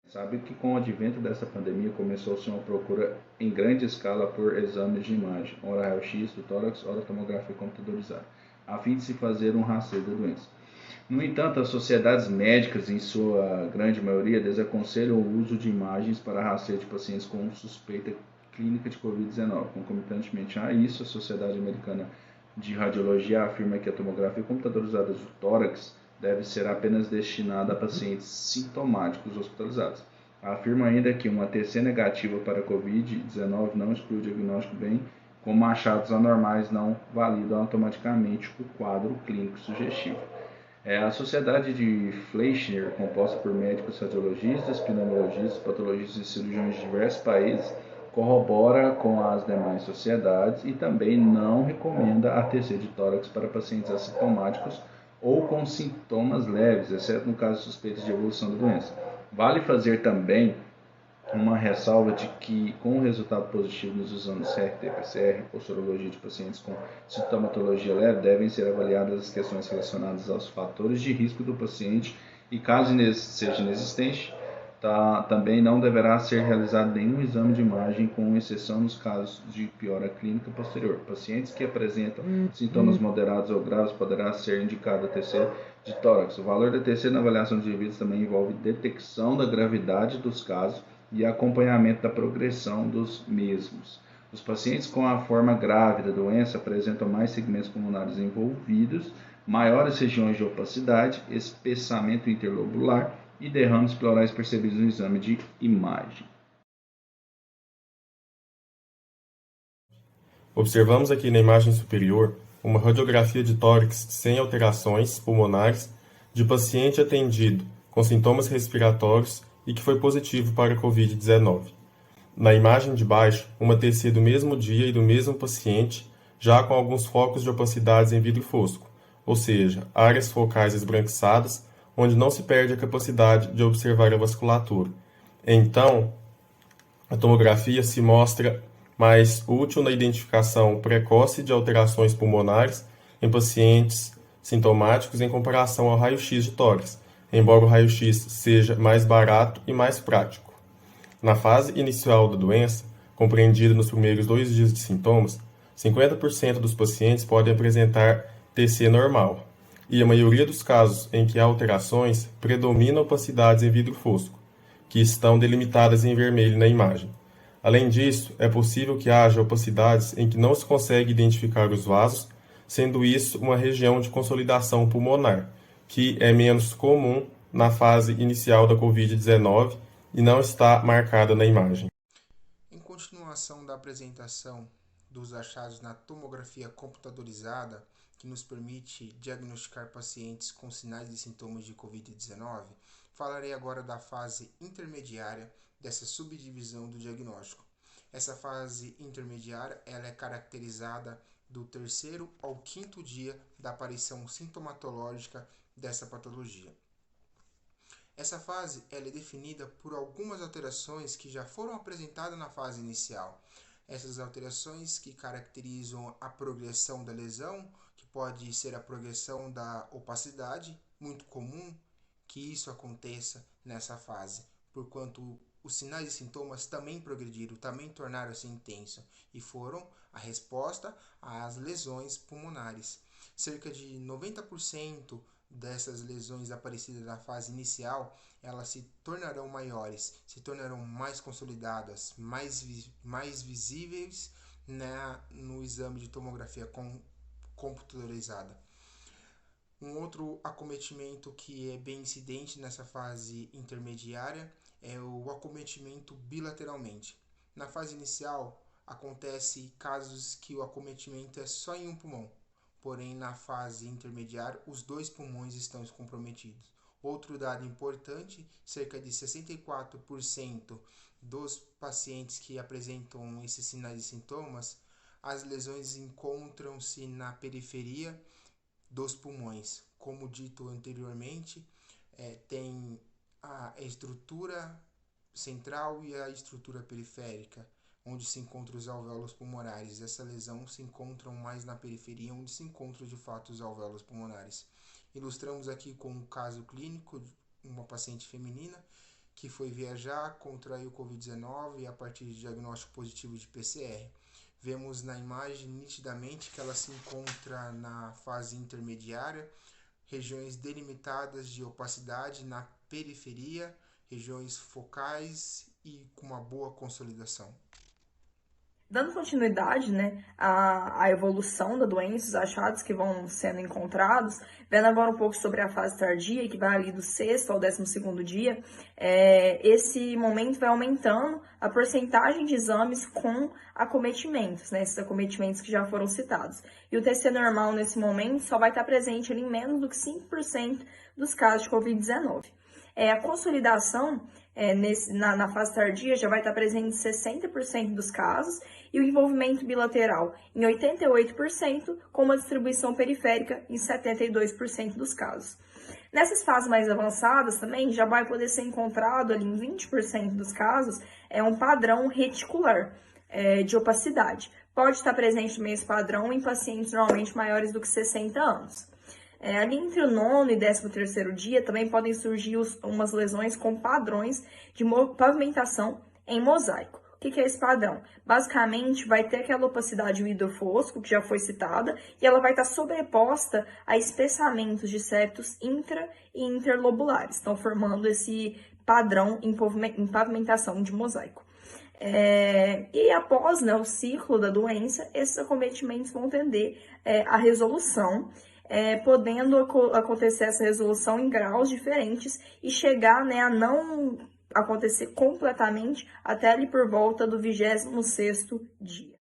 Sabe que com o advento dessa pandemia começou-se uma procura em grande escala por exames de imagem, ora raio-x do tórax, ora tomografia computadorizada, a fim de se fazer um rastreio da doença. No entanto, as sociedades médicas, em sua grande maioria, desaconselham o uso de imagens para rastreio de pacientes com suspeita clínica de Covid-19. Concomitantemente a isso, a Sociedade Americana de Radiologia afirma que a tomografia computadorizada do tórax deve ser apenas destinada a pacientes sintomáticos hospitalizados. Afirma ainda que uma TC negativa para Covid-19 não exclui o diagnóstico, bem como achados anormais não validam automaticamente o quadro clínico sugestivo. A Sociedade de Fleischner, composta por médicos radiologistas, pneumologistas, patologistas e cirurgiões de diversos países, corrobora com as demais sociedades e também não recomenda a TC de tórax para pacientes assintomáticos ou com sintomas leves, exceto no caso suspeitos de evolução da doença. Vale fazer também uma ressalva de que, com o resultado positivo nos exames CRT-PCR ou sorologia de pacientes com sintomatologia leve, devem ser avaliadas as questões relacionadas aos fatores de risco do paciente e, caso seja inexistente, também não deverá ser realizado nenhum exame de imagem, com exceção nos casos de piora clínica posterior. Pacientes que apresentam sintomas moderados ou graves poderá ser indicado a TC de tórax. O valor da TC na avaliação de indivíduos também envolve detecção da gravidade dos casos e acompanhamento da progressão dos mesmos. Os pacientes com a forma grave da doença apresentam mais segmentos pulmonares envolvidos, maiores regiões de opacidade, espessamento interlobular e derrames pleurais percebidos no exame de imagem. Observamos aqui na imagem superior uma radiografia de tórax sem alterações pulmonares de paciente atendido com sintomas respiratórios e que foi positivo para a Covid-19. Na imagem de baixo, uma TC do mesmo dia e do mesmo paciente, já com alguns focos de opacidades em vidro fosco, ou seja, áreas focais esbranquiçadas, onde não se perde a capacidade de observar a vasculatura. Então, a tomografia se mostra mais útil na identificação precoce de alterações pulmonares em pacientes sintomáticos em comparação ao raio-x de tórax, embora o raio-x seja mais barato e mais prático. Na fase inicial da doença, compreendida nos primeiros 2 dias de sintomas, 50% dos pacientes podem apresentar TC normal, e a maioria dos casos em que há alterações predomina opacidades em vidro fosco, que estão delimitadas em vermelho na imagem. Além disso, é possível que haja opacidades em que não se consegue identificar os vasos, sendo isso uma região de consolidação pulmonar, que é menos comum na fase inicial da Covid-19 e não está marcada na imagem. Em continuação da apresentação dos achados na tomografia computadorizada, que nos permite diagnosticar pacientes com sinais e sintomas de Covid-19, falarei agora da fase intermediária dessa subdivisão do diagnóstico. Essa fase intermediária ela é caracterizada do terceiro ao quinto dia da aparição sintomatológica dessa patologia. Essa fase ela é definida por algumas alterações que já foram apresentadas na fase inicial. Essas alterações que caracterizam a progressão da lesão, que pode ser a progressão da opacidade, muito comum que isso aconteça nessa fase, porquanto os sinais e sintomas também progrediram, também tornaram-se intensos e foram a resposta às lesões pulmonares. Cerca de 90% dessas lesões aparecidas na fase inicial, elas se tornarão maiores, se tornarão mais consolidadas, mais visíveis no exame de tomografia computadorizada. Um outro acometimento que é bem incidente nessa fase intermediária é o acometimento bilateralmente. Na fase inicial, acontece casos que o acometimento é só em um pulmão, porém na fase intermediária os dois pulmões estão comprometidos. Outro dado importante, cerca de 64% dos pacientes que apresentam esses sinais e sintomas, as lesões encontram-se na periferia dos pulmões. Como dito anteriormente, tem a estrutura central e a estrutura periférica, onde se encontram os alvéolos pulmonares. Essa lesão se encontra mais na periferia, onde se encontram de fato os alvéolos pulmonares. Ilustramos aqui com um caso clínico de uma paciente feminina que foi viajar, contraiu o Covid-19 a partir de diagnóstico positivo de PCR. Vemos na imagem nitidamente que ela se encontra na fase intermediária, regiões delimitadas de opacidade na periferia, regiões focais e com uma boa consolidação. Dando continuidade, né, à evolução da doença, os achados que vão sendo encontrados, vendo agora um pouco sobre a fase tardia, que vai ali do 6º ao 12º dia, esse momento vai aumentando a porcentagem de exames com acometimentos, né, esses acometimentos que já foram citados. E o TC normal, nesse momento, só vai estar presente ali em menos do que 5% dos casos de Covid-19. A consolidação na fase tardia já vai estar presente em 60% dos casos e o envolvimento bilateral em 88%, com uma distribuição periférica em 72% dos casos. Nessas fases mais avançadas também já vai poder ser encontrado ali em 20% dos casos um padrão reticular de opacidade. Pode estar presente também esse padrão em pacientes normalmente maiores do que 60 anos. Ali entre o 9º e 13º dia também podem surgir umas lesões com padrões de pavimentação em mosaico. O que é esse padrão? Basicamente, vai ter aquela opacidade vidro fosco, que já foi citada, e ela vai estar sobreposta a espessamentos de septos intra e interlobulares, estão formando esse padrão em pavimentação de mosaico. E após o ciclo da doença, esses acometimentos vão tender à resolução, podendo acontecer essa resolução em graus diferentes e chegar a não acontecer completamente até ali por volta do 26º dia.